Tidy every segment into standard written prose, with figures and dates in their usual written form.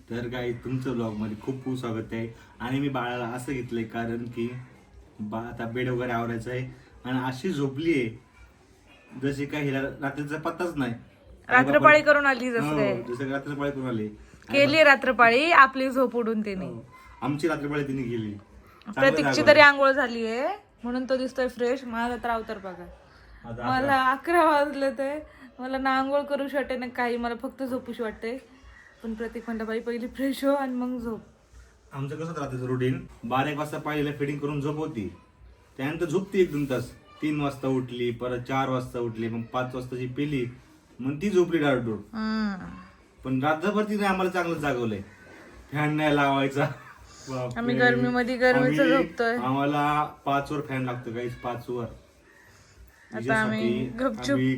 तर काही तुमचं ब्लॉगमध्ये खूप खूप स्वागत आहे. आणि मी बाळाला असं घेतलंय कारण की बाळ आता बेड वगैरे आवरायचं आहे आणि अशी झोपली आहे जशी काही हिला रात्रीचा पत्ताच नाही. रात्रपाळी करून आली जसं काय. जसं रात्रपाळी करून आली. केली रात्रपाळी आपली झोप उडून तिने. आमची रात्रपाळी तिने गेली. प्रतीकची तरी आंघोळ झाली आहे म्हणून तो दिसतोय फ्रेश. माझा तर अवतार बघा. मला 11 वाजले ते मला ना आंघोळ करू वाटते ना काही, मला फक्त झोपूशी वाटते. पण प्रतीक म्हणता बाई पहिली फ्रेश हो आणि मग झोप. आमचं कसं राहतं रुटीन, 12-1 वाजता पाहिलेला फिडिंग करून झोप होती. त्यानंतर झोपती 1-2 तास. 3 वाजता उठली, परत 4 वाजता उठली, मग 5 वाजताची पिली, मग ती झोपली डाळडोळ. पण रात्रभर तिने आम्हाला चांगलं जागवलंय. फॅन नाही लावायचा. बापरे. आम्ही गरमीमध्ये गरमीचं झोपतोय. आम्हाला 5 वर फॅन लागतो काही, 5 वर. आता आम्ही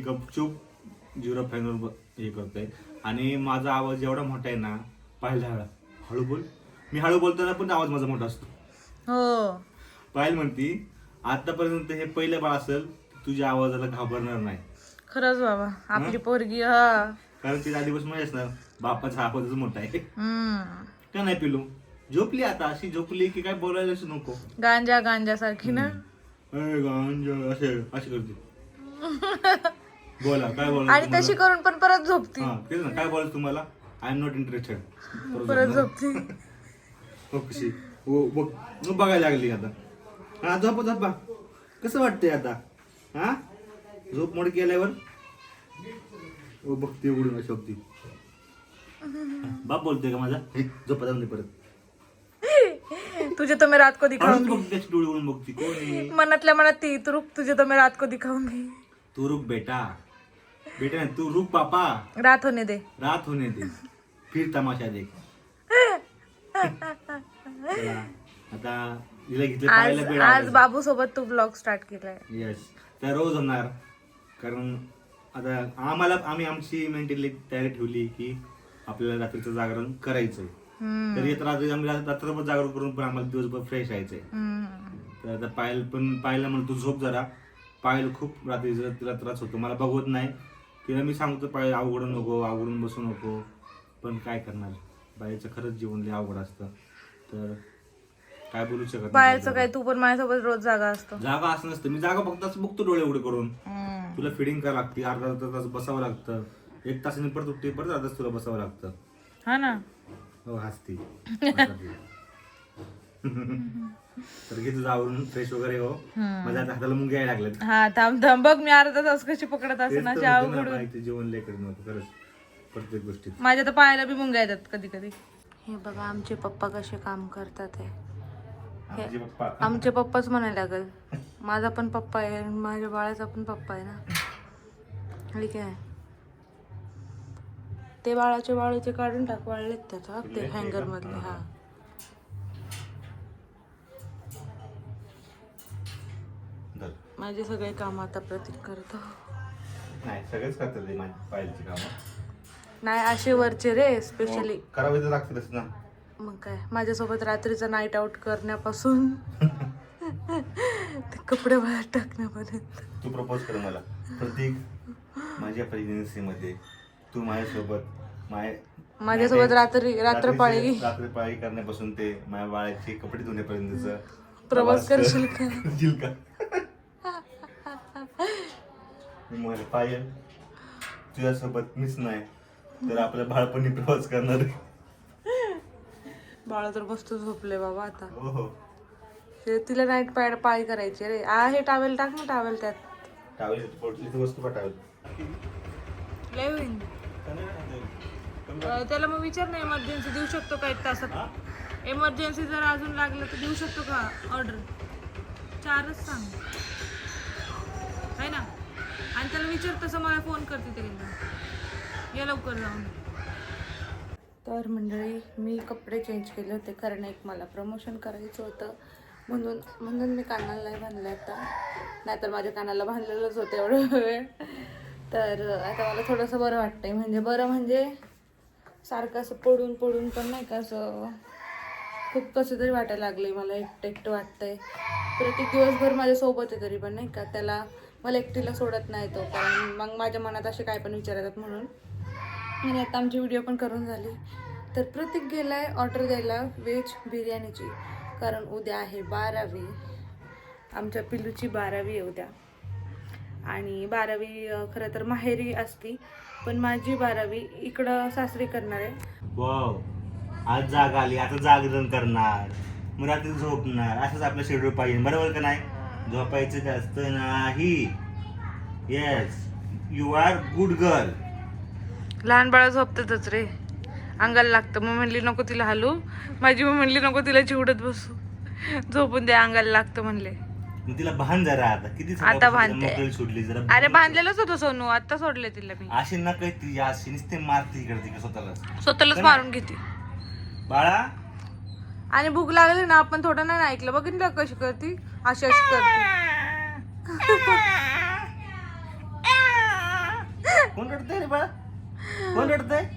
गपचूप 0 फॅनवर हे करतोय. आणि माझा आवाज एवढा मोठा आहे ना, पाहिला हळू बोल. मी हळू बोलताना पण आवाज माझा मोठा असतो. हो. पायल म्हणती आतापर्यंत हे पहिलं बाळ असेल तुझ्या आवाजाला घाबरणार नाही. खरंच बाबा आपली पोरगी. हा कारण ती आधीपासून माहिती असणार बापाचा आवाजच मोठा आहे. का नाही पिलू झोपली आता, अशी झोपली की काय बोलायलाच नको. गांजा गांजा सारखी ना. असे अशी करते. बोला काय बोला. आणि तशी करून पण परत झोपती. तेच ना, काय बोलायचं तुम्हाला. I am not interested. परत झोपती. कशी बघायला लागली आता. हा झोपा झोपा. कसं वाटतंय आता. हा झोप मोड केल्यावर बघते उघडून शोभती. बाप बोलतोय का माझा. झोपा जाऊन दे परत. तुझे तो मैं रात को दिखाऊंगी. बघते डोळे उघडून बघती. कोण आहे. मनातल्या मनात ती तू रुक, तुझे तो मैं रात को दिखाऊंगी. तू रुक बेटा. बेटा नाही तू रुक पापा. रात होने दे. रात होने दे फिर तमाशा देख. आता हिला घेतलं आज बाबू सोबत तू ब्लॉग स्टार्ट केलाय. यस. तर रोज होणार. कारण आता आम्ही आमची मेंटली तयारी ठेवली की आपल्याला रात्रीचं जागरण करायचंय. तर येत रात्री आम्ही रात्रभर जागरण करून पण आम्हाला दिवसभर फ्रेश राहायचंय. तर आता पायला म्हणून तू झोप जरा. पायल खूप रात्रीचं तिला त्रास होतो, मला बघवत नाही. तिला मी सांगतो पायल आवडून बसू नको. पण काय करणार, बाईचं खरंच जीवन लय अवघड असतं. तर काय बोलू शकत. पायलचं काय, तू पण माझ्यासोबत रोज जागा असतो. जागा असं नसतं. मी जागा फक्त असं बघतो डोळे उघडे करून. तुला फिडिंग करावं लागते, अर्धा तास बसावं लागतं. 1 तासाने परत उठते, परत अर्धा तास तुला बसावं लागतं. हा ना. हो हसती. तर घे तुझं आवरून फ्रेश वगैरे हो. माझ्या आता हाताला मुंग्या यायला लागल्यात. हा थांब थांब बघ मी अर्धा तास कशी पकडत असं ना अवघडून. जेवण लय करून होतं खरंच प्रत्येक गोष्टीत. माझ्या तर पायाला बी मुंग्या येतात कधी कधी. हे बघा आमचे पप्पा कसे काम करतात. आमचे पप्पाच म्हणायला लागल. माझा पण पप्पा आहे, माझ्या बाळाचा पण पप्पा आहे ना. ठीक आहे. ते बाळाचे काढून टाक, वाळलेत त्याचा ते हँगर मधले. हा माझे सगळे काम आता प्रतीक करतो. नाही सगळेच करतात पायलची कामं. नाही असे वरचे रे स्पेशली करावे तर लागतीलच ना. मग काय माझ्यासोबत रात्रीचा नाईट आउट करण्यापासून ते कपडे बाहेर टाकण्यापर्यंत. तू प्रपोज कर मला प्रतीक. माझ्या प्रेग्नन्सी मध्ये तू माझ्यासोबत रात्रपाळी करण्यापासून ते माझ्या बाळाचे कपडे धुण्यापर्यंतच प्रवास करशील का? मला पायल तुझ्यासोबत मीच नाही तर आपल्या बाळपणी प्रवास करणार. बाळ तर मस्त झोपले बाबा आता. हो तिला नाईट पाळी करायची रे. हे टावेल टाक ना, टावेल त्यात टावेल वस्तू पाठावेल. त्याला मग विचार ना इमर्जन्सी देऊ शकतो का 1 तासात. इमर्जन्सी जर अजून लागलं तर देऊ शकतो का ऑर्डर. 4च सांग आहे ना. आणि त्याला विचार तसं मला फोन करते तरी या लवकर जाऊन. तर मंडळी मी कपडे चेंज केले होते कारण एक मला प्रमोशन करायचं होतं म्हणून मी कानाला नाही बांधलं आता. नाहीतर माझ्या कानाला बांधलेलंच होतं एवढं वेळ. तर आता मला थोडंसं बरं वाटतंय. म्हणजे सारखं असं पडून पण नाही का असं खूप कसं तरी वाटायला लागलंय. मला एकटं वाटतंय. प्रत्येक दिवसभर माझ्यासोबत आहे तरी पण नाही का, त्याला मला एकटीला सोडत नाही तो. कारण मग माझ्या मनात असे काय पण विचार येतात म्हणून. आणि आता आमची व्हिडिओ पण करून झाली. तर प्रतीक गेलाय ऑर्डर द्यायला व्हेज बिर्याणीची, कारण उद्या आहे 12वी. आमच्या पिल्लूची 12वी आहे उद्या. आणि 12वी खरं तर माहेरी असती, पण माझी 12वी इकडं सासरी करणार आहे. वाव, आज जाग आली, आता जागरण करणार, मग रात्री झोपणार. असंच आपलं शेड्यूल पाहिजे, बरोबर का नाही? झोपायचं जास्त नाही. Yes, you are good girl. लहान बाळा झोपतातच रे, अंगाला लागतं. मग म्हणली नको तिला हलू, माझी मग म्हणली नको तिला चिवडत बसू, झोपून द्या, अंगाला लागतं म्हणले. मग तिला बांध जरा, आता किती आता बांधते. मोकळी सोडली जरा. अरे बांधलेलंच होतं सोनू, आता सोडले तिला मी. अशी न काही ती अशी नुसते मारती इकडे तिकडे स्वतःलाच मारून घेते बाळा. आणि भूक लागली ना, आपण थोडं नाही ऐकलं, बघितलं कशी करती, अशी अशी करते. कोण रडतंय रे बाळा? कोण रडतंय?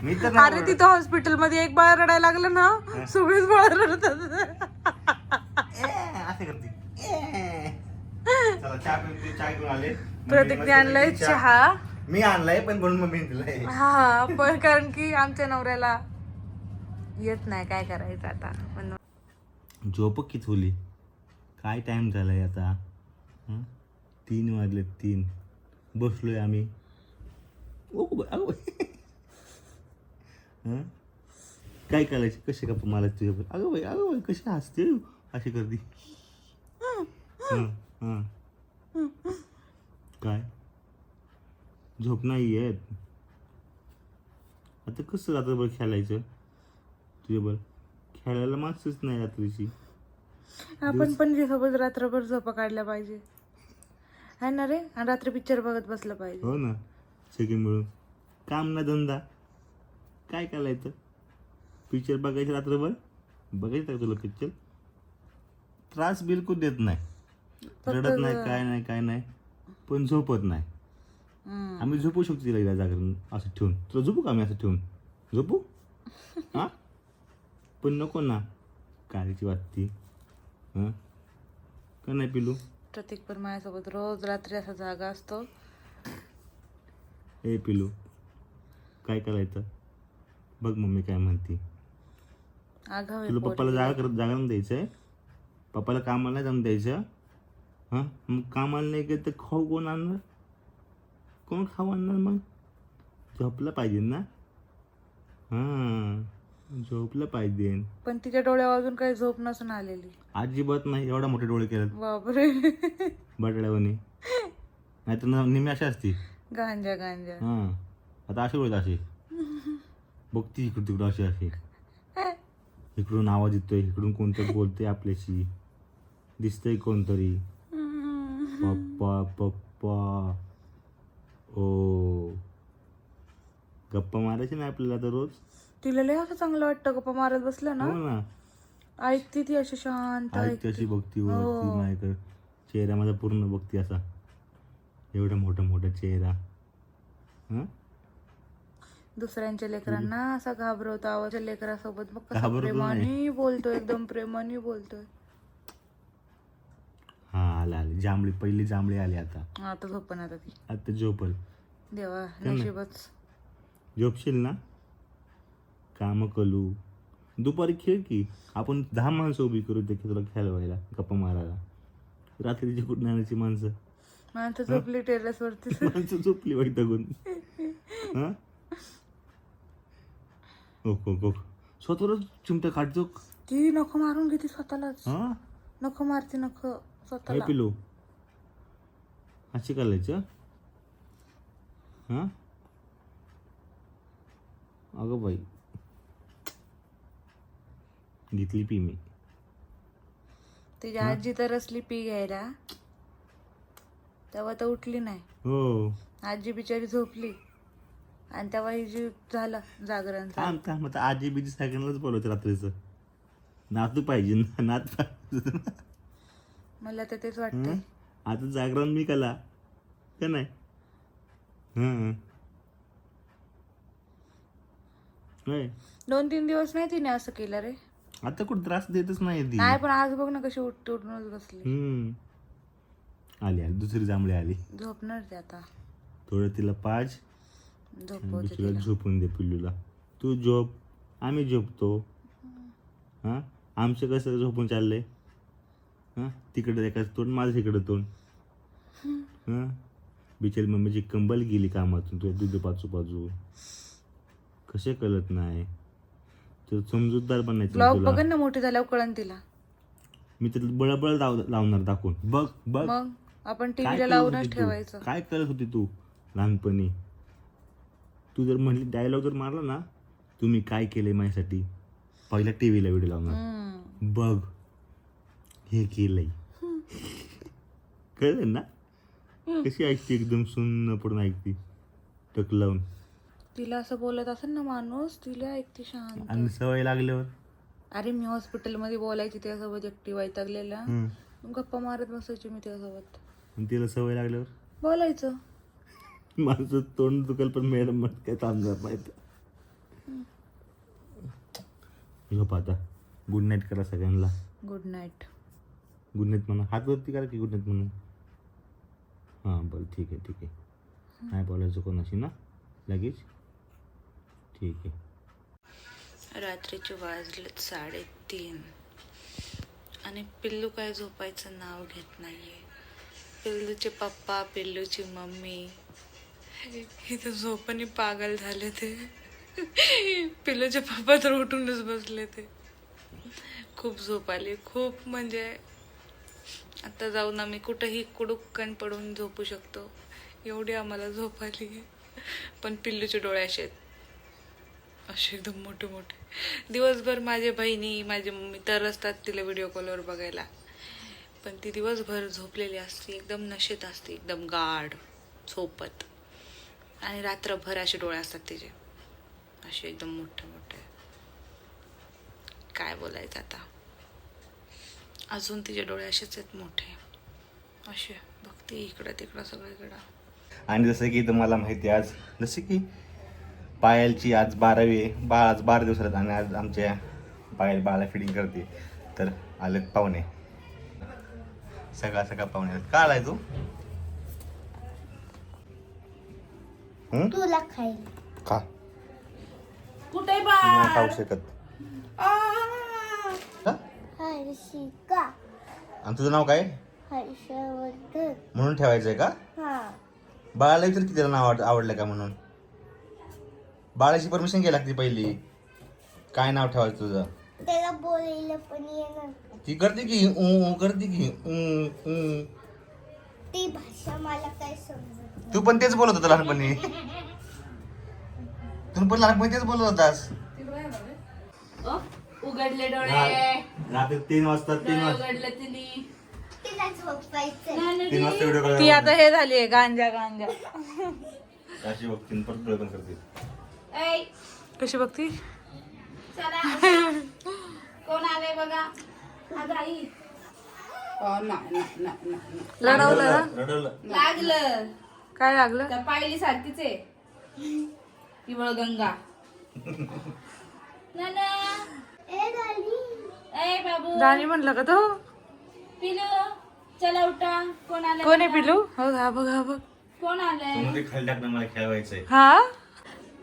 मी तर अरे तिथं हॉस्पिटल मध्ये एक बाळ रडायला लागलं ना, सगळेच बाळ रडतात. असे करते. चला चहा पिऊन, चहा घेऊन आले. प्रतीकने आणलाय चहा. मी आणलाय पण म्हणून मम्मी दिलाय. हा, पण कारण की आमच्या नवऱ्याला येत नाही, काय करायचं आता. झोप किती होली, काय टाइम झालाय आता? 3 वाजले, 3. बसलोय आम्ही. काय करायचे, कसे गप्पा मला तुझ्या? अगं बाई कशी हसते, अशी करते. काय झोप नाही येत? आता कसं रात्रभर खेळायचं तुझ्यावर? खेळायला माणसंच नाही रात्रीची. आपण पण सोबत रात्रभर झोपा काढल्या पाहिजे, है ना रे? आणि रात्री पिक्चर बघत बसलं पाहिजे. हो ना, सगळे मिळून. काम ना धंदा, काय करायचं? पिक्चर बघायचं रात्रभर. बघायचं का तुला पिक्चर? त्रास बिलकुल देत नाही, रडत नाही, काय नाही, पण झोपत नाही. आम्ही झोपू शकतो तिला जागरण असं ठेवून. तुला झोपू का आम्ही असं ठेवून? झोपू हा, पण नको ना, काळीची वाटती. का नाही पिलू? प्रतीक पण माझ्यासोबत रोज रात्री असा जागा असतो. ए पिलू, काय करायचं बघ, मम्मी काय म्हणती. तुला पप्पाला जागरण द्यायचंय, पप्पाला कामाला नाही जाऊन द्यायचं. मग कामाला नाही गेलं तर खाऊ कोण आणणार? कोण खाऊ आणणार? मग झोपलं पाहिजे ना. झोपलं पाहिजे. पण तिच्या डोळ्यावर अजून काही झोप नसून आलेली. अजिबात नाही, एवढा मोठे डोळे केले बापरे. बटाड्यावानी. नाही तर निम्मी अशी असती गांजा. आता अशी होईल, अशी बघती इकडं तिकडं, अशी इकडून आवाज येतोय, इकडून कोणतरी बोलतंय आपल्याशी, दिसतंय कोणतरी. पप्पा ओ, गप्पा मारायची नाही आपल्याला तर रोज. तिला लय असं चांगलं वाटतं गप्पा मारत बसलं ना. हो ना, ऐकते ती अशी शांत ऐकते, अशी बघती वरती माझ्याकडे. चेहरा माझा पूर्ण बघती असा, एवढा मोठा चेहरा. दुसऱ्यांच्या लेकरांना असा घाबरवतो, आवाज लेकरासोबत बघ कसं प्रेमाने बोलतोय, एकदम प्रेमाने बोलतोय. हा, आले जांभळी, पहिली जांभळी आली. आता झोपण, आता झोपल. देवा, नशीबच. झोपशील ना, काम करू. दुपारी खेळ की, आपण 10 माणसं उभी करू ते तुला खेळवायला, गप्पा मारायला. रात्रीची कुठं आणायची माणसं झोपली टेरेस वरती. माणसं झोपली वैतागून. स्वतःच चिमट्या काढतो. ती नको मारून घेते स्वतःलाच. नको मारते, नको स्वतःला. पिलो अशी करायचं. अगं बाई, घेतली पी मी. तिच्या आजी तर असली पी घ्यायला, तेव्हा तर उठली नाही. हो, आजी बिचारी झोपली आणि तेव्हा ही जी झालं जागरण. थांब आता आजी बिजी सगळ्यांनाच बोलवते रात्रीचं. नातू पाहिजे ना, नात पाहिजे. मला तर तेच वाटतंय. आता जागरण मी कला का नाही? 2-3 दिवस नाही तिने असं केलं रे. आता कुठं त्रास देतच नाही ती. नाही, पण आज बघ ना कशी उठूनच बसली. आली दुसरी जांभळी आली. झोपणार ते आता. थोडं तिला पाज, झोपवते. झोपून दे पिल्लूला. तू झोप, आम्ही झोपतो. हां, आमचं कसं झोपून चाललंय. हां, तिकडं एकाच तोंड, माझं तिकडं तोंड. हां, बिचारी मम्मीची कंबल गेली कामातून, तुझ्या दूध पाचू कसे कळत नाही. तर समजूतदार बनायचं ना ब्लॉग तुला. बघ ना, मोठी झाल्यावर कळण तिला. मी तर बळबळ लावणार दाखवून. बघ बघ मग आपण काय टीव्हीला करत लावूनच होती तू? ठेवायचं. काय करत होती तू लहानपणी? तू जर म्हणली डायलॉग जर मारला ना, तुम्ही काय केलंय माझ्यासाठी, पहिल्या टीव्हीला व्हिडिओ लावणार. बघ हे केलंय. कळलं ना? कशी ऐकते, एकदम सुन्न पडून ऐकते, टक लावून. तिला असं बोलत असेल ना माणूस, तिला ऐकते शांत. आणि सवय लागल्यावर अरे मी हॉस्पिटलमध्ये बोलायची त्यासोबत, एकटी वैतागलेला, गप्पा मारत बसायची मी त्यासोबत. आणि तिला सवय लागल्यावर बोलायचं. माझं तोंड दुखेल पण मॅडम मग काय थांबणार नाही. झोप आता. गुड नाईट करा सगळ्यांना. Good night. गुड नाईट म्हणा. हात वरती करा की गुड नाईट म्हणून. हां बरं, ठीक आहे. नाही बोलायचं कोणाशी ना लगेच. ठीक आहे. रात्रीचे वाजलेत 3:30 आणि पिल्लू काय झोपायचं नाव घेत नाहीये. पिल्लूचे पप्पा, पिल्लूची मम्मी इथं झोपाने पागल झाले ते. पिल्लूचे पप्पा तर उठूनच बसले ते. खूप झोप आली, खूप. म्हणजे आता जाऊन आम्ही कुठंही कुडुक्कन पडून झोपू शकतो, एवढी आम्हाला झोप आली. पण पिल्लूचे डोळे असे एकदम मोठे मोठे. दिवसभर माझ्या बहिणी, माझी मम्मी तर असतात तिला व्हिडिओ कॉलवर बघायला, पण ती दिवसभर झोपलेली असते, एकदम नशेत असते, एकदम गाढ झोपत. आणि रात्रभर असे डोळे असतात तिचे, असे एकदम मोठे मोठे. काय बोलायचं आता. अजून तिचे डोळे असेच आहेत मोठे, असे बघते इकडं तिकडं सगळीकडं. आणि जसं की तुम्हाला माहिती आहे, आज जसं की पायलची आज 12वी आहे. बाळ आज 12 दिवसात, आणि आज आमच्या बाळाला फिडिंग करते. तर आलेत पाहुणे, सगळा पाहुणे आलेत. का आलाय तू? तुला खाईल. का कुठे नाही खाऊ शकत. का? हर्षिका. आणि तुझं नाव काय? हर्षवर्धन. म्हणून ठेवायचंय का? हा. बाळाला विचार की त्याला नाव आवडलं का म्हणून. बाळाची परमिशन घ्यायला लागते पहिली. काय नाव ठेवायचं तुझं? त्याला बोलायला पण येणार. ती करते की करते की ती भाषा मला काय समजत. तू पण तेच बोलत होता लहानपणी. तू पण लहानपणी तेच बोलत होतास. उघडले डोळे. रात्री 3 वाजता उघडले तिने. तिला झोपायचं. 3 वाजता व्हिडिओ कॉल ती आता हे झाली गांजा. अशी बघते परत डोळे बंद करते. कशी बघती? कोण आलंय बघा. अगं आई. लढवलं ना? रडवलं. लागलं. काय लागलं? त्या पायली सारखीच आहे. पिवळ गंगा. नाना. ए बाबू. दाणी म्हणलं का तो? पिलू. चला उठा. कोण आलंय? कोण आहे पिलू? हो हा बघ. कोण आलंय? मध्ये खाली टाकणं मला खेळवायचंय. हा,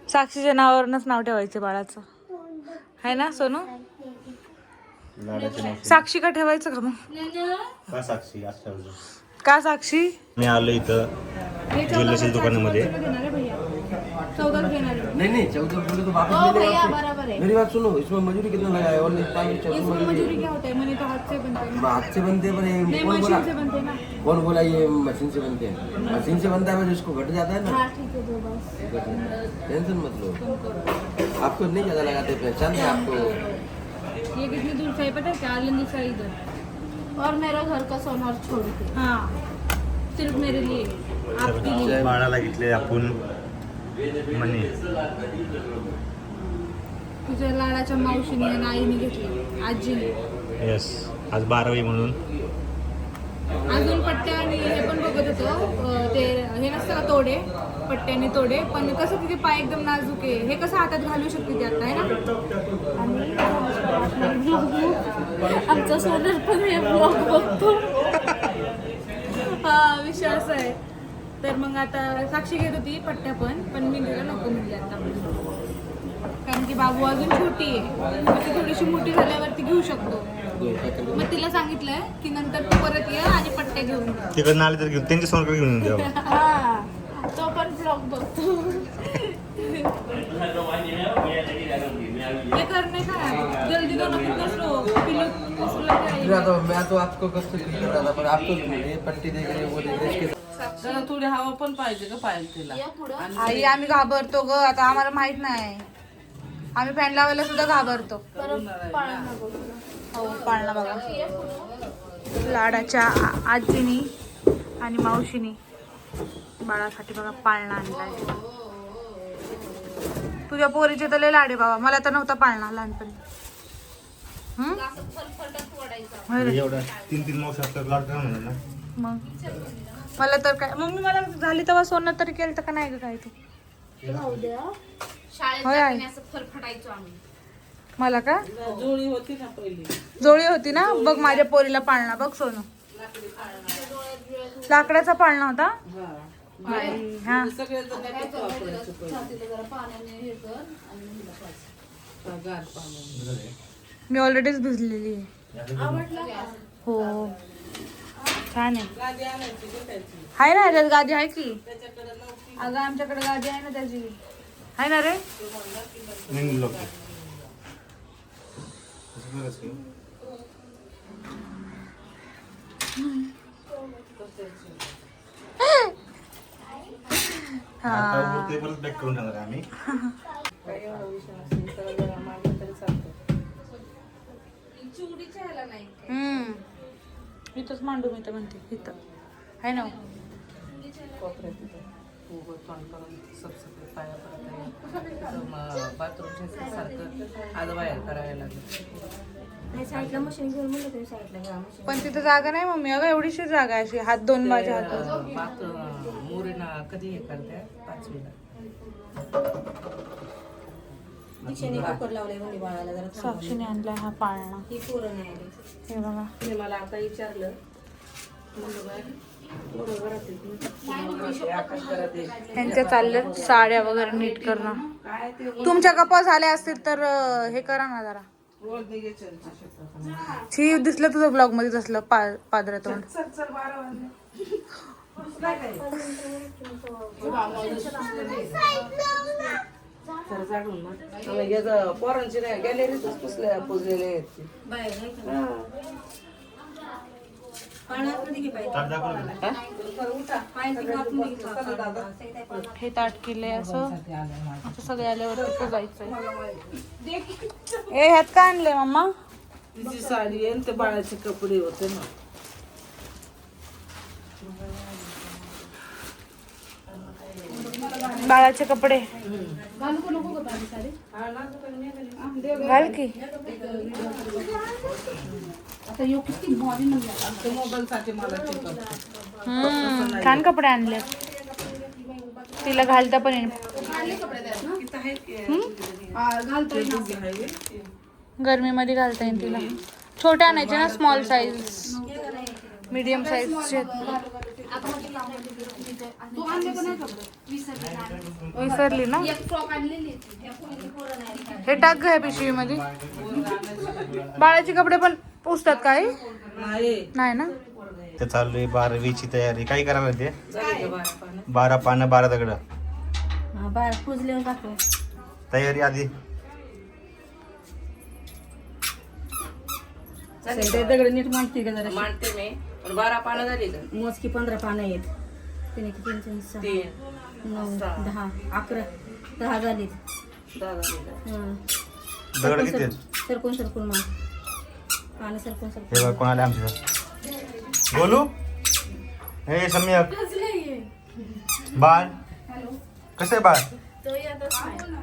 साक्षीच्या नावावरूनच नाव ठेवायचं बाळाचं, आहे ना सोनू? लाडाची मावशी. साक्षी का ठेवायचं का मग? नाना. का साक्षी असं? का साक्षी? मी आलो इथं ज्वेलरीच्या दुकानामध्ये. घेणार आहे भैया. 14 घेणार आहे. नहीं 14 बोले तो वापस ओ ले भैया लेना। बराबर है. मेरी बात सुनो, इसमें मजदूरी कितना लगा है? और नहीं इसमें मजूरी क्या होता है? मैंने तो हाथ से बनता है ना. हाथ से बनते हैं पर ये नहीं, कौन बोला? मशीन से बनते हैं ना. कौन बोला ये मशीन से बनते हैं? मशीन से बनता है पर इसको घट जाता है ना। हाँ ठीक है दो बस. टेंशन मत लो, आपको नहीं ज्यादा लगाते, पहचान है आपको। ये कितनी दूर से है पता है क्या? आलंदी से इधर. और मेरा घर का सोनार छोड़ के. हाँ सिर्फ मेरे लिए, आपके लिए. बाळाला घेतले आपण मनी. तुझ्या लाडाच्या मावशीने आणि आईने घेतली, आजीने. येस, आज 12वी म्हणून. अजून पट्ट्या आणि हे पण बघत होतो, ते हे नसतं का तोडे, पट्ट्याने तोडे, पण कसं तिथे पाय एकदम नाजूक आहे, हे कसं हातात घालू शकते ते आता, आहे ना? आणि आमचा सोनर पण हे ब्लॉग बघतो. हा विषय असा आहे. तर मग आता साक्षी घेत होती पट्ट्या पण मी तिला नको म्हणले आता, कारण की बाबू अजून छोटी आहे, मग ती थोडीशी मोठी झाल्यावरती घेऊ शकतो. मग तिला सांगितलंय की नंतर तू परत ये आणि पट्ट्या घेऊन ये. तिकडनं आले तर घेऊन त्यांच्या समोर घेऊन द्यावं. हा, तो पण ब्लॉग बघतो. हे करणे काय जल्दी दोन आपण कसलो फिर आता मैं तो आपको कब से फील कर रहा था पर आप तो ये पट्टी देख रहे हो वो देख रहे हो, इसके जरा थोडी हवा पण पाहिजे का पाहिजे तिला. आई आम्ही घाबरतो ग, आता आम्हाला माहित नाही. आम्ही फॅन लावायला सुद्धा घाबरतो. हो पाळणा बघा, लाडाच्या आजीनी आणि मावशीनी बाळासाठी बघा पाळणा आणलाय. तुझ्या पोरीचे तर लय लाडे बाबा, मला तर नव्हता पाळणा लहानपणी. एवढं 3-3 मावशी असतात लाड काय म्हणतात ना. मग मला तर काय मम्मी मला झाली तेव्हा सोनं तरी केलं तर का नाही ग काय तू. होय आई. मला का जोडी होती ना पहिली. जोडी होती ना बघ माझ्या पोरीला पाळणा बघ सोनं. लाकडाचा पाळणा होता. बाई, हा सगळे जण एकच वापरायचे पहिले. गार पाणी. मी ऑलरेडीच भिजलेली आहे. हो छान आहे. गादी आणायची घेतायची. आहे ना ह्याच्यात गादी आहे की. अगं आमच्याकडे गादी आहे ना त्याची. आहे ना रे. मेन ब्लॉक असं करायचं की. आता ते परत बॅक करून टाकणार आम्ही. काही एवढा विषय नसेल तर जरा मांडलं तरी चालतं. इथंच मांडू मी तर म्हणते इथं आहे ना. कोपऱ्यात तिथं उभं तोंड करून सबसबे पाया पडत बाथरूम सारखं आज बाहेर करायला लागलं. साईडला मशीन घेऊन म्हणलं तरी साईडला घ्या मशीन. पण तिथं जागा नाही मम्मी. अगं एवढीशी जागा आहे अशी हात दोन माझ्या हातात. बाथरूम मुरीना कधी हे करते 5वीला. दिशेने कुकर लावलंय म्हणजे बाळाला जरा थांबवलं. साक्षीने आणलाय हा पाळणा. ही पोरं नाही आली. हे बघा मी मला आता विचारलं त्यांच्या चालल्या साड्या वगैरे नीट करणं. तुमच्या गप्पा झाल्या असतील तर हे करा ना जरा. रोज निघायचं शक्यतो. छी दिसलं तुझं ब्लॉग मध्ये असलं पादरा तोंड. चल 12 वाजले. जरा जाडून ना याचं पोरांची नाही गॅलरीतच पुजलेले आहेत ते. बाहेर नाही का? हा. पाण्यामध्ये घे पाहिजे. ताट दाखव ना. पाण्याची कापून घे का? हे ताट केलंय असं. असं सगळे आल्यावरती पुजायचंय. ए ह्यात काय आणलंय मम्मा. तिची साडी आहे आणि ते बाळाचे कपडे होते ना. बाळाचे कपडे घाल की. मोबाईल साठी मला ते करतो. छान कपडे आणले. तिला घालता पण येईल. गरमीमध्ये घालता येईल तिला. छोट्या आणायचे ना स्मॉल साईज. मीडियम साईजचे विसरली ना. हे टाक ग ह्या पिशवी मध्ये. बाळाचे कपडे पण पुसतात काय नाही ना. ते चालू आहे 12वीची तयारी. काय करायला ते झाली का 12 पानं? 12 पानं 12 दगड हा, बाहेर पुजल्यावर दाखव. तयारी आधी. ते दगड नीट मांडते का जरा. मांडते मी पण 12 पानं झाली का? मोजकी 15 पानं आहेत. तिने किती 3 6 3 9 10 11 10 झालीत. 10 झाली का? हं. दगड किती आहेत? सरकून सरकून माग. पानं सरकून हे सरकून. बघ कोण आले आमच्या. बोलू हे सम्यक बाळ कसं आहे बाळ.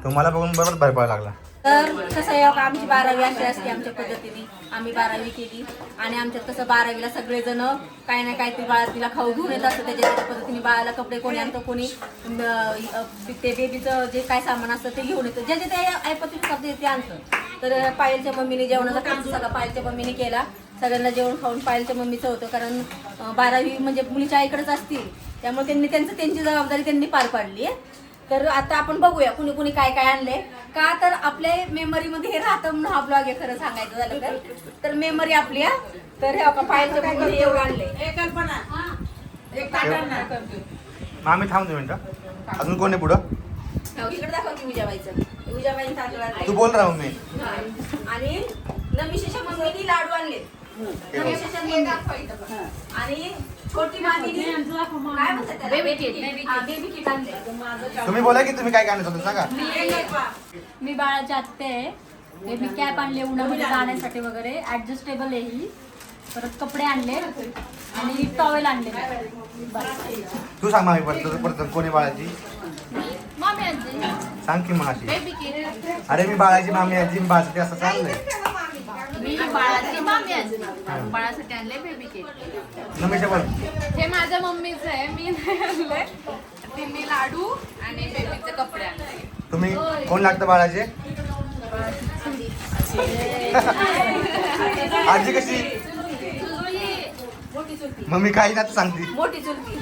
तुम्हाला बघून बरोबर बाहेर पडायला लागला. तर कसं आहे का आमची 12वी अशी असते आमच्या पद्धतीने. आम्ही 12वी केली आणि आमच्यात कसं 12वीला सगळेजण काही ना काहीतरी बाळा तिला खाऊ घेऊन येत असतं. त्याच्या पद्धतीने बाळाला कपडे कोणी आणतं, कोणी ते बेबीचं जे काय सामान असतं ते घेऊन येतं. ज्याचे ते ऐपतीने ते आणतं. तर पायलच्या मम्मीने जेवणाचा खर्च सगळा पायलच्या मम्मीने केला. सगळ्यांना जेवण खाऊन पायलच्या मम्मीचं होतं. कारण 12वी म्हणजे मुलीच्या आईकडेच असतील त्यामुळे त्यांनी त्यांची जबाबदारी त्यांनी पार पाडली आहे. तर आता आपण बघूया कुणी कुणी काय काय आणले का, तर आपल्या मेमरी मध्ये हे राहतं म्हणून हा ब्लॉग आहे खरं सांगायचं झालं तर मेमरी आपली हा. तर हे बघा पायलचं बघून एवढं आणले. मामी थांब 2 मिनिटं. अजून कोण आहे पुढं? इकडे दाखव की उजाबाईंनी तांदूळ आणले. तू बोल राहू मी. आणि नमिशेच्या मम्मीनी लाडू आणले. नमिशेच्या मम्मी. आणि छोटी मामीनी काय म्हणतात त्याला? बेबी किट आणले. तुम्ही बोला की तुम्ही काय काय आणलं सांगा. मी बाळाची आत्ते आहे. हे मी कॅप आणले उन्हामध्ये जाण्यासाठी वगैरे, ऍडजस्टेबल आहे ही. परत कपडे आणले आणि टॉवेल आणले. तू सांग मामी परत कोणी बाळाची मामी आजी सांग की मग अशी. Baby kit. अरे मी बाळाची मामी आजी बाळासाठी असं चाललंय. मी बाळाची मामी आजी बाळासाठी आणले बेबी किट. नमेशा बोल. हे माझ्या मम्मीचं आहे, मी नाही आणलंय. तिने लाडू आणि बेबीचे कपडे आणले. तुम्ही कोण लागतं बाळाचे? आजी कशी? मम्मी काही ना सांगते. मोठी चुलती.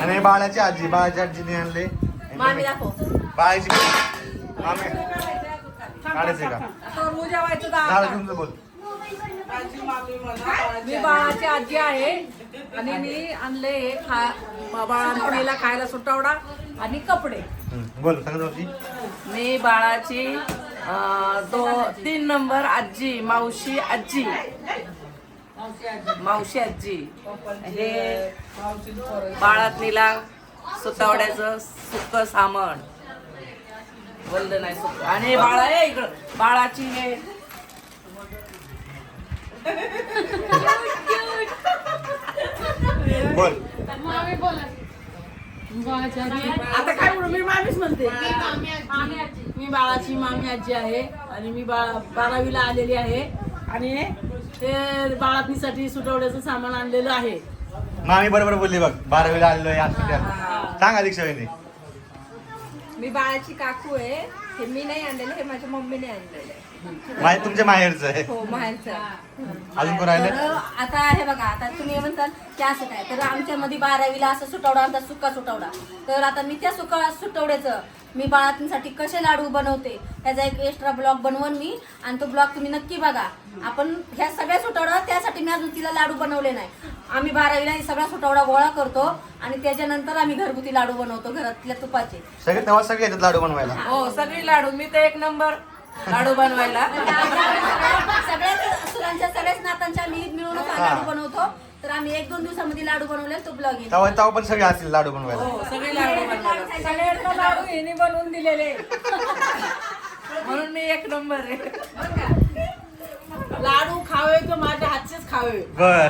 आणि बाळाची आजीने आणले. मामी दाखव. बाळाची मामी काढायचे का? झालं तुमचं बोल. मी बाळाची आजी आहे आणि मी आणले बाळाला खायला सुटवडा आणि कपडे. बोल सांग तुमची. मी बाळाची 3 नंबर आजी मावशी आजी हे बाळातनीला सुतवड्याचं सुक्क सामान बोललं नाही सुक्क. आणि बाळा आहे इकडं बाळाची हे बोल. मामी बोला. आता काय बोलू, मी मामीच म्हणते. मी बाळाची मामी आजी आहे आणि मी 12वीला आलेली आहे आणि ते बाळातनीसाठी सुटवड्याचं सामान आणलेलं आहे. मामी बरोबर बोलली बघ. 12वीला आलेलो आहे आज. सांगा दीक्षा वहिनी. मी बाळाची काकू आहे. हे मी नाही आणलेलं, हे माझ्या मम्मीने आणलेलं आहे. तुमच्या माहेरचं आहे. हो माहेरचं. अजून कोण राहिले? तर आता हे बघा, आता तुम्ही म्हणताल की असं काय, तर आमच्यामध्ये 12वीला असं सुटवडा आणतात, सुक्का सुटवडा. तर आता मी त्या सुटवड्याचं मी बाळातूनसाठी कसे लाडू बनवते त्याचा एक एक्स्ट्रा ब्लॉग बनवून मी, आणि तो ब्लॉग तुम्ही नक्की बघा. आपण ह्या सगळ्या सुटवडा, त्यासाठी मी अजून तिला लाडू बनवले नाही. आम्ही 12वीला हे सगळा सुटवडा गोळा करतो आणि त्याच्यानंतर आम्ही घरगुती लाडू बनवतो घरातल्या तुपाचे. सगळे तेव्हा सगळे येतात लाडू बनवायला. हो सगळी लाडू, मी तर 1 नंबर लाडू बनवायला. सगळ्याच सुरांच्या सगळ्याच नातांच्या मी मिळूनच हा लाडू बनवतो. तर आम्ही 1-2 दिवसामध्ये लाडू बनवले, तो ब्लॉग येईल. तेव्हा पण सगळे असतील लाडू बनवायला. हो सगळी लाडू बनवायला. सगळ्यांना लाडू हिने बनवून दिलेले म्हणून मी 1 नंबर आहे. लाडू खावे तर माझ्या हातचेच खावे. बर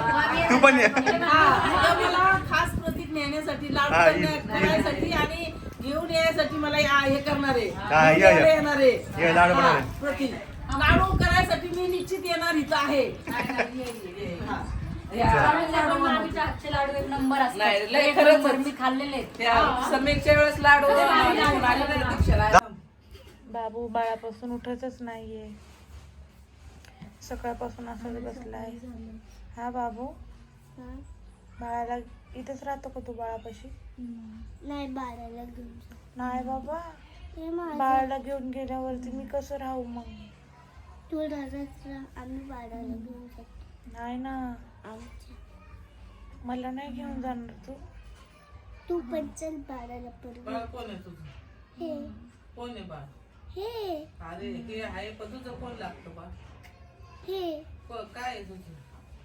तू पण ये. आता मला खास प्रतीक नेण्यासाठी लाडू हा, करायसाठी आणि घेऊन यायसाठी मला हे करणार हा, आहे. ये, ये. येणार आहे. ये, लाडू बनवणार. हा, प्रतीक लाडू करायसाठी मी निश्चित येणार इथं आहे. मामीच्या हातचे लाडू 1 नंबर नाही, लय असतात. खरंच. 1 नंबर मी खाल्लेले आहेत. त्या समीक्षेच्या वेळेस लाडू घेऊन आलेले ना दीक्षाला. बाबू बाळापासून उठतच नाहीये, सकाळपासून असंच बसलाय. हा बाबू, बाळाला इथंच राहतो का तू बाळापाशी? नाही बाळाला घेऊन जा. नाही बाबा, हे माझं बाळाला घेऊन गेल्यावरती मी कसं राहू मग? तू रडत राहा, आम्ही बाळाला घेऊन जातो. नाही ना, आमच्या मला नाही घेऊन जाणार तू. तू पण चल बाळाला परवा. बाळ कोण आहे तुझं? हे कोण आहे बाळ? हे अरे हे आहे पण तुझं कोण लागतं बाळ? हे काय आहे तुझं?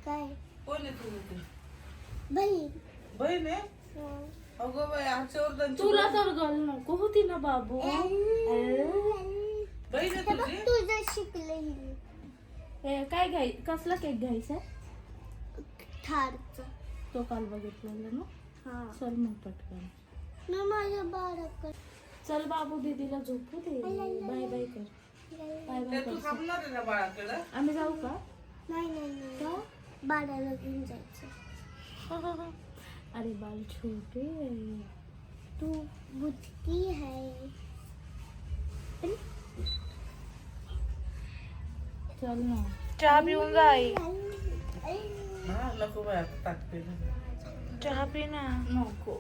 काय कोण आहे तुझं ते? बहीण. बहीण आहे? हो. अगं बाई हर्षवर्धन तुला तर गल नको होती ना बाबू. बहीण आहे तुझी? तुझं शिकले ही काय घ्याय, कसला केक घ्यायचा? ठारचा. तो काल बघितलेला ना. हा चल मग पटकन. ना माझ्या बाळाकडे. चल बाबू, दीदीला झोपू दे. बाय बाय कर. बाय बाय तू कर. थांबणार आहे ना बाळाकडं? आम्ही जाऊ का? नाही नाही नाही बाळाला घेऊन जायचं. अरे बाल छोटे आहे. तू बुद्धी है. चल ना. चहा पिऊन जा आई, हा नको बाई आता टाकते ना. चहा पी ना. नको.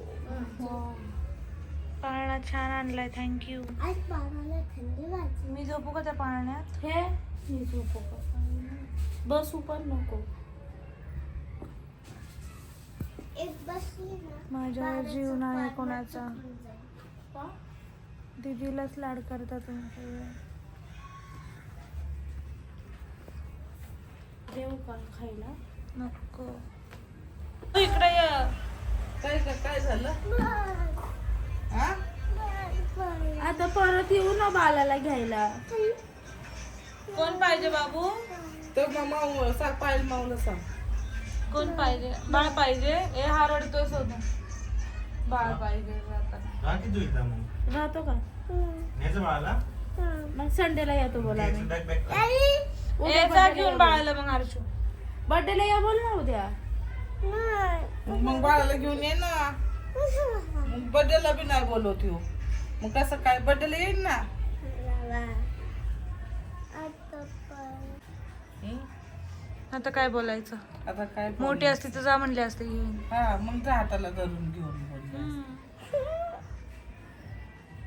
पाळणा छान आणलाय, थँक्यू. आज बाळाला थंडी वाजली. मी झोपू का त्या पाळण्यात? हे मी झोपू का? बसू पण नको. एक बसली ना माझ्यावर जीव नाही कोणाचा. का? दीदीलाच लाड करता तुम्ही सगळे. देऊ का खायला? नको. इकडे ये. काय झालं? हा? आता परत येऊ ना बाळाला घ्यायला. कोण पाहिजे बाबू? तर मामा सांग पाहिजे माऊला सांग. कोण पाहिजे? बाळ पाहिजे? ए हा रडतोय सोडून. बाळ पाहिजे जाताना. राहा की तू इथं मग. राहतो का? न्यायचं बाळाला? मग संडेला येतो बोला आम्ही. बॅग बॅग ए जा घेऊन बाळाला मग हर्षू. बर्थडेला या बोल ना उद्या. मग बाळाला घेऊन ये ना. मग बर्थडेला बी नाही बोलवत येऊ. मग कसं काय बर्थडेला येईन ना. आता काय बोलायचं? आता काय मोठी असती तर जा म्हणली असते घेऊन. हा मग जा हाताला धरून घेऊन बोल.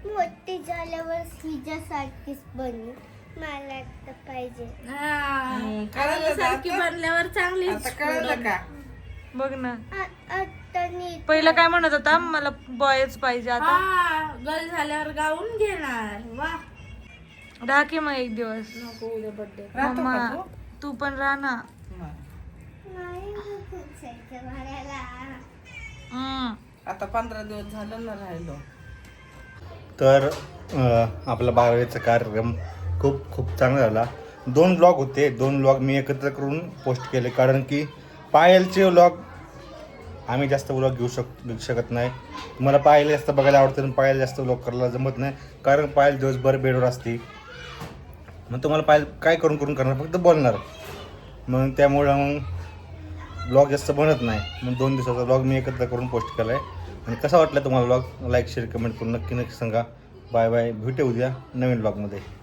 मोठी झाल्यावर हिच्यासारखीच बनली. मला आता पाहिजे. सारखी बनल्यावर चांगली. आता कळलं का? बघ ना, आता नीट पहिला काय म्हणत होता, मला बॉयच पाहिजे. आता हा गर्ल झाल्यावर गाऊन घेणार. वा राहा की मग एक दिवस. नको उद्या बर्थडे. राहतो मम्मा का तू? तू पण राहा ना. नाही जायचं भाड्याला. आता 15 दिवस झालं ना राहिलो. तर आपला 12वीचा कार्यक्रम खूप खूप चांगला झाला. 2 व्लॉग होते. 2 व्लॉग मी एकत्र करून पोस्ट केले, कारण की पायलचे व्लॉग आम्ही जास्त व्लॉग घेऊ शकत नाही. तुम्हाला पायल जास्त बघायला आवडतं आणि पायल जास्त व्लॉग करायला जमत नाही, कारण पायल दिवसभर बेडवर असते. मग तुम्हाला पायल काय करून करणार, फक्त बोलणार. मग त्यामुळं मग व्लॉग जास्त बनत नाही. मग 2 दिवसाचा व्लॉग मी एकत्र करून पोस्ट केला आहे. आणि कसा वाटला तुम्हाला व्लॉग? लाईक शेअर कमेंट करून नक्की नक्की सांगा. Bye bye. भेटू उद्या नवीन व्लॉगमध्ये.